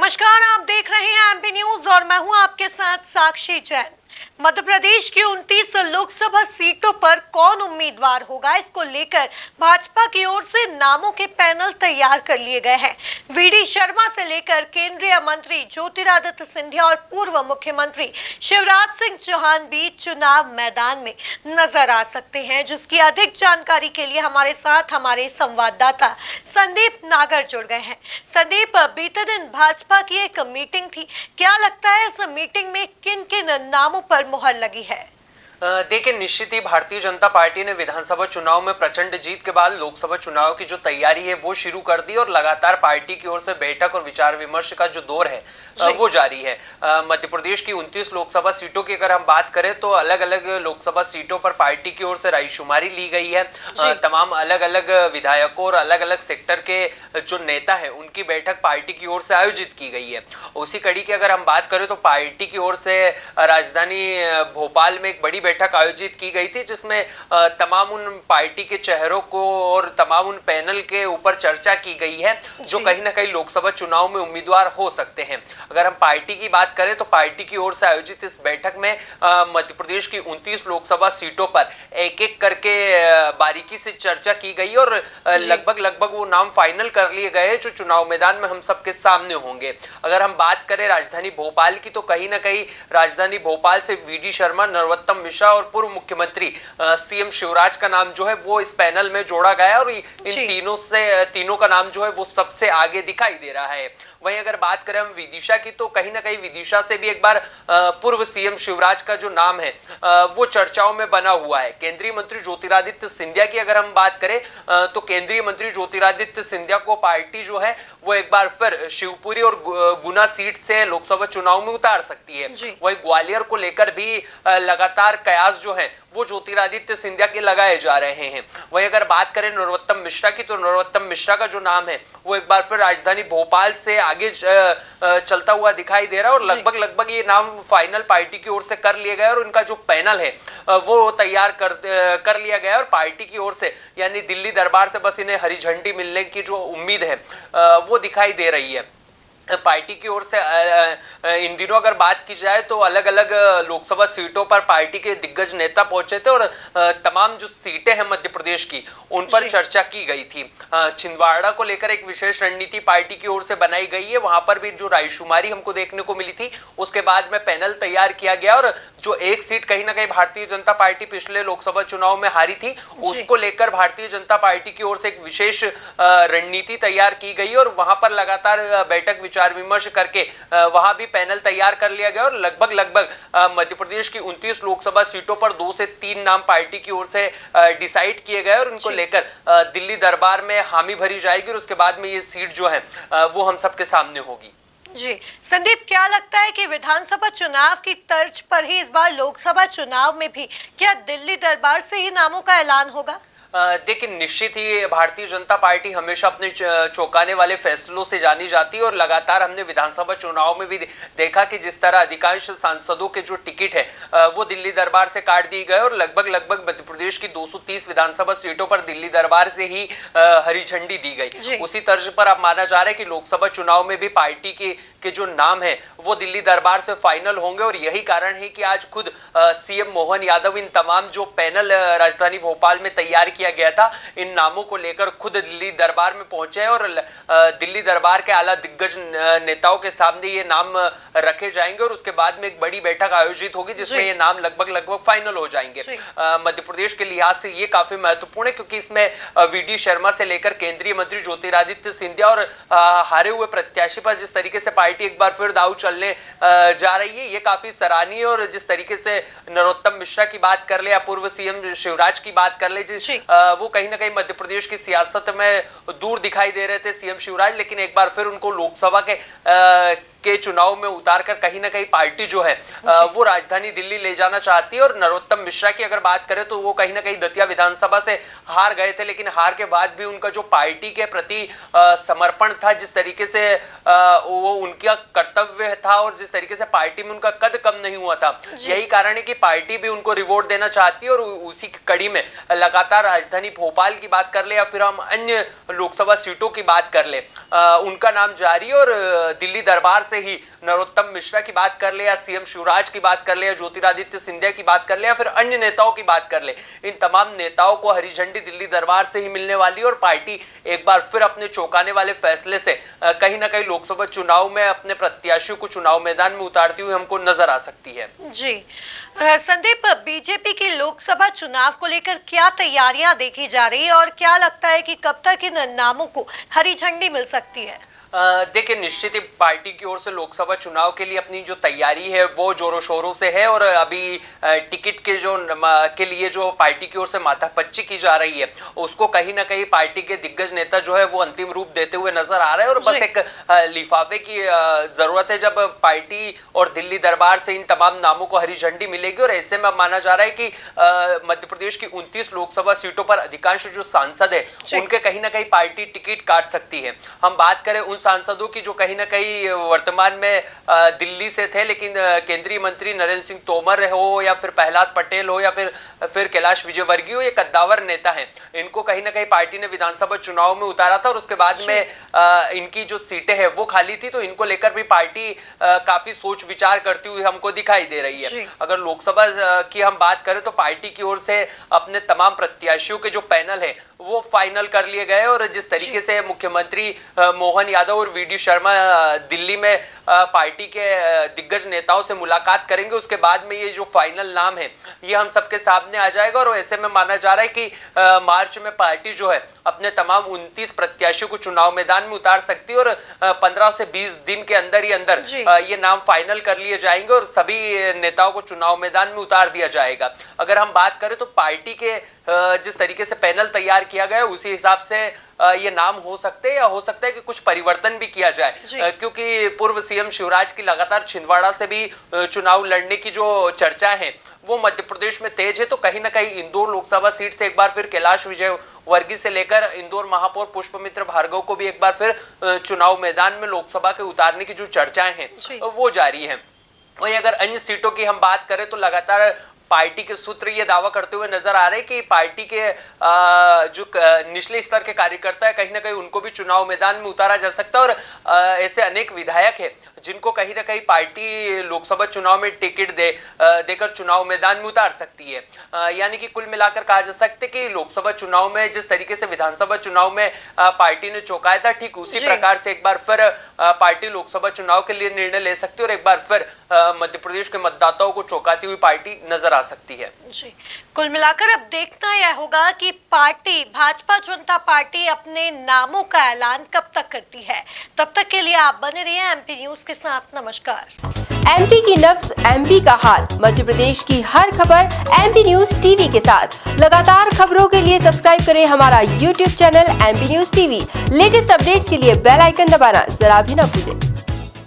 नमस्कार, आप देख रहे हैं एमपी न्यूज और मैं हूं आपके साथ साक्षी जैन। मध्य प्रदेश की 29 लोकसभा सीटों पर कौन उम्मीदवार होगा, इसको लेकर भाजपा की ओर से नामों के पैनल तैयार कर लिए गए हैं। वीडी शर्मा से लेकर केंद्रीय मंत्री ज्योतिरादित्य सिंधिया और पूर्व मुख्यमंत्री शिवराज सिंह चौहान भी चुनाव मैदान में नजर आ सकते हैं। जिसकी अधिक जानकारी के लिए हमारे साथ हमारे संवाददाता संदीप नागर जुड़ गए हैं। संदीप, बीते दिन भाजपा की एक मीटिंग थी, क्या लगता है इस मीटिंग में किन किन नामों पर मुहर लगी है? देखिए, निश्चित ही भारतीय जनता पार्टी ने विधानसभा चुनाव में प्रचंड जीत के बाद लोकसभा चुनाव की जो तैयारी है वो शुरू कर दी और लगातार पार्टी की ओर से बैठक और विचार विमर्श का जो दौर है वो जारी है। मध्य प्रदेश की 29 लोकसभा सीटों की अगर हम बात करें तो अलग अलग लोकसभा सीटों पर पार्टी की ओर से रायशुमारी ली गई है। तमाम अलग अलग विधायकों और अलग अलग सेक्टर के जो नेता है उनकी बैठक पार्टी की ओर से आयोजित की गई है। उसी कड़ी की अगर हम बात करें तो पार्टी की ओर से राजधानी भोपाल में एक बड़ी बैठक आयोजित की गई थी, जिसमें तमाम उन पार्टी के चेहरों को और तमाम उन पैनल के ऊपर चर्चा की गई है जो कहीं ना कहीं लोकसभा चुनाव में उम्मीदवार हो सकते हैं। अगर हम पार्टी की बात करें तो पार्टी की ओर से आयोजित इस बैठक में मध्य प्रदेश की 29 लोकसभा सीटों पर एक एक करके बारीकी से चर्चा की गई और लगभग वो नाम फाइनल कर लिए गए जो चुनाव मैदान में हम सबके सामने होंगे। अगर हम बात करें राजधानी भोपाल की तो कहीं ना कहीं राजधानी भोपाल से वीडी शर्मा, नरोत्तम मिश्रा और पूर्व मुख्यमंत्री सीएम शिवराज का नाम जो है वो इस पैनल में जोड़ा गया और इन तीनों का नाम जो है वो सबसे आगे दिखाई दे रहा है। वहीं अगर बात करें हम विदिशा की तो कहीं ना कहीं विदिशा से भी एक बार पूर्व सीएम शिवराज का जो नाम है वो चर्चाओं में बना हुआ है। केंद्रीय मंत्री ज्योतिरादित्य सिंधिया की अगर हम बात करें तो केंद्रीय मंत्री ज्योतिरादित्य सिंधिया को पार्टी जो है वो एक बार फिर शिवपुरी और गुना सीट से लोकसभा चुनाव में उतार सकती है। वहीं ग्वालियर को लेकर भी लगातार कयास जो है वो ज्योतिरादित्य सिंधिया के लगाए जा रहे हैं। वहीं अगर बात करें नरोत्तम मिश्रा की तो नरोत्तम मिश्रा का जो नाम है वो एक बार फिर राजधानी भोपाल से आगे चलता हुआ दिखाई दे रहा है और लगभग ये नाम फाइनल पार्टी की ओर से कर लिया गया और उनका जो पैनल है वो तैयार कर लिया गया और पार्टी की ओर से यानी दिल्ली दरबार से बस इन्हें हरी झंडी मिलने की जो उम्मीद है वो दिखाई दे रही है। पार्टी की ओर से इन दिनों अगर बात की जाए तो अलग अलग लोकसभा सीटों पर पार्टी के दिग्गज नेता पहुंचे थे और तमाम जो सीटें हैं मध्य प्रदेश की उन पर चर्चा की गई थी। छिंदवाड़ा को लेकर एक विशेष रणनीति पार्टी की ओर से बनाई गई है। वहां पर भी जो रायशुमारी हमको देखने को मिली थी उसके बाद में पैनल तैयार किया गया और जो एक सीट कहीं ना कहीं भारतीय जनता पार्टी पिछले लोकसभा चुनाव में हारी थी उसको लेकर भारतीय जनता पार्टी की ओर से एक विशेष रणनीति तैयार की गई और वहां पर लगातार बैठक विचार विमर्श करके वहां भी पैनल तैयार कर लिया गया और लगभग मध्य प्रदेश की 29 लोकसभा सीटों पर 2 से 3 नाम पार्टी की ओर से डिसाइड किए गए और उनको लेकर दिल्ली दरबार में हामी भरी जाएगी और उसके बाद में ये सीट जो है वो हम सबके सामने होगी। जी संदीप, क्या लगता है कि विधानसभा चुनाव की तर्ज पर ही इस बार लोकसभा चुनाव में भी क्या दिल्ली दरबार से ही नामों का ऐलान होगा? देखिए, निश्चित ही भारतीय जनता पार्टी हमेशा अपने चौंकाने वाले फैसलों से जानी जाती है और लगातार हमने विधानसभा चुनाव में भी देखा कि जिस तरह अधिकांश सांसदों के जो टिकट है वो दिल्ली दरबार से काट दिए गए और लगभग मध्य प्रदेश की 230 विधानसभा सीटों पर दिल्ली दरबार से ही हरी झंडी दी गई। उसी तर्ज पर अब माना जा रहा है कि लोकसभा चुनाव में भी पार्टी के जो नाम है वो दिल्ली दरबार से फाइनल होंगे और यही कारण है कि आज खुद सीएम मोहन यादव इन तमाम जो पैनल राजधानी भोपाल में तैयार किया गया था इन नामों को लेकर खुद दिल्ली दरबार में पहुंचे और दिल्ली दरबार के आला दिग्गज नेताओं के सामने ये नाम रखे जाएंगे और उसके बाद में एक बड़ी बैठक आयोजित होगी जिसमें ये नाम लगभग फाइनल हो जाएंगे। मध्य प्रदेश के लिहाज से ये काफी महत्वपूर्ण है क्योंकि इसमें वीडी शर्मा से लेकर केंद्रीय मंत्री ज्योतिरादित्य सिंधिया और हारे हुए प्रत्याशी पर जिस तरीके से पार्टी एक बार फिर दांव चलने जा रही है ये काफी सराहनीय और जिस तरीके से नरोत्तम मिश्रा की बात कर ले या पूर्व सीएम शिवराज की बात कर ले वो कहीं ना कहीं मध्य प्रदेश की सियासत में दूर दिखाई दे रहे थे सीएम शिवराज, लेकिन एक बार फिर उनको लोकसभा के चुनाव में उतारकर कहीं ना कहीं पार्टी जो है वो राजधानी दिल्ली ले जाना चाहती है। और नरोत्तम मिश्रा की अगर बात करें तो वो कहीं ना कहीं दतिया विधानसभा से हार गए थे, लेकिन हार के बाद भी उनका जो पार्टी के प्रति समर्पण था, जिस तरीके से वो उनका कर्तव्य था और जिस तरीके से पार्टी में उनका कद कम नहीं हुआ था, यही कारण है कि पार्टी भी उनको रिवॉर्ड देना चाहती है। और उसी की कड़ी में लगातार राजधानी भोपाल की बात कर ले या फिर हम अन्य लोकसभा सीटों की बात कर ले, उनका नाम जारी। और दिल्ली दरबार से ही नरोत्तम मिश्रा की बात कर ले या सीएम शिवराज की बात कर ले या ज्योतिरादित्य सिंधिया की बात कर ले या फिर अन्य नेताओं की बात कर ले, इन तमाम नेताओं को हरी झंडी दिल्ली दरबार से ही मिलने वाली है। और पार्टी एक बार फिर अपने चौंकाने वाले फैसले से कहीं ना कहीं लोकसभा चुनाव में अपने प्रत्याशियों को चुनाव मैदान में उतारती हुई हमको नजर आ सकती है। जी संदीप, बीजेपी के लोकसभा चुनाव को लेकर क्या तैयारियां देखी जा रही है और क्या लगता है कि कब तक इन नामों को हरी झंडी मिल सकती है? देखिए, निश्चित ही पार्टी की ओर से लोकसभा चुनाव के लिए अपनी जो तैयारी है वो जोरों शोरों से है। और अभी टिकट के लिए जो पार्टी की ओर से माथापच्ची की जा रही है, उसको कहीं ना कहीं पार्टी के दिग्गज नेता जो है वो अंतिम रूप देते हुए नजर आ रहे हैं। और बस एक लिफाफे की जरूरत है जब पार्टी और दिल्ली दरबार से इन तमाम नामों को हरी झंडी मिलेगी। और ऐसे में माना जा रहा है कि मध्य प्रदेश की 29 लोकसभा सीटों पर अधिकांश जो सांसद है उनके कहीं ना कहीं पार्टी टिकट काट सकती है। हम बात करें उन सांसदों की जो कहीं ना कहीं वर्तमान में दिल्ली से थे, लेकिन केंद्रीय मंत्री नरेंद्र सिंह तोमर हो या फिर प्रहलाद पटेल हो या फिर कैलाश विजयवर्गीय हो, ये कद्दावर नेता हैं। इनको कहीं ना कहीं पार्टी ने विधानसभा चुनाव में उतारा था और उसके बाद में इनकी जो सीटें हैं वो खाली थी, तो इनको लेकर भी पार्टी काफी सोच विचार करती हुई हमको दिखाई दे रही है। अगर लोकसभा की हम बात करें तो पार्टी की ओर से अपने तमाम प्रत्याशियों के जो पैनल है वो फाइनल कर लिए गए। और जिस तरीके से मुख्यमंत्री मोहन यादव और वीडी शर्मा दिल्ली में पार्टी के दिग्गज नेताओं से मुलाकात करेंगे, उसके बाद में ये जो फाइनल नाम है ये हम सबके सामने आ जाएगा। और ऐसे में माना जा रहा है कि मार्च में पार्टी जो है अपने तमाम 29 प्रत्याशियों को चुनाव मैदान में उतार सकती है और 15 से 20 दिन के अंदर ही अंदर ये नाम फाइनल कर लिए जाएंगे और सभी नेताओं को चुनाव मैदान में उतार दिया जाएगा। अगर हम बात करें तो पार्टी के जिस तरीके से पैनल तैयार किया गया है उसी हिसाब से ये नाम हो सकते हैं या हो सकता है कि कुछ परिवर्तन भी किया जाए, क्योंकि पूर्व सीएम शिवराज की लगातार छिंदवाड़ा से भी चुनाव लड़ने की जो चर्चा है वो मध्य प्रदेश में तेज है। तो कहीं ना कहीं इंदौर लोकसभा सीट से एक बार फिर कैलाश विजयवर्गीय से लेकर इंदौर महापौर पुष्पमित्र भार्गव को भी एक बार फिर चुनाव मैदान में लोकसभा के उतारने की जो चर्चाएं हैं वो जारी है। वही अगर अन्य सीटों की हम बात करें तो लगातार पार्टी के सूत्र ये दावा करते हुए नजर आ रहे हैं कि पार्टी के जो निचले स्तर के कार्यकर्ता है कहीं ना कहीं उनको भी चुनाव मैदान में उतारा जा सकता है। और ऐसे अनेक विधायक है जिनको कहीं ना कहीं पार्टी लोकसभा चुनाव में टिकट देकर चुनाव मैदान में उतार सकती है। यानी कि कुल मिलाकर कहा जा सकता है कि लोकसभा चुनाव में जिस तरीके से विधानसभा चुनाव में पार्टी ने चौंकाया था, ठीक उसी प्रकार से एक बार फिर पार्टी लोकसभा चुनाव के लिए निर्णय ले सकती है और एक बार फिर मध्य प्रदेश के मतदाताओं को चौंकाती हुई पार्टी नजर आ सकती है। जी, कुल मिलाकर अब देखना यह होगा कि पार्टी भाजपा जनता पार्टी अपने नामों का ऐलान कब तक करती है। तब तक के लिए आप बने रहिए एमपी न्यूज के साथ। नमस्कार। एमपी की नब्ज, एमपी का हाल, मध्य प्रदेश की हर खबर एमपी न्यूज टीवी के साथ। लगातार खबरों के लिए सब्सक्राइब करें हमारा YouTube channel MP news TV. Latest updates के लिए बेल आइकन दबाना जरा भी न भूलें।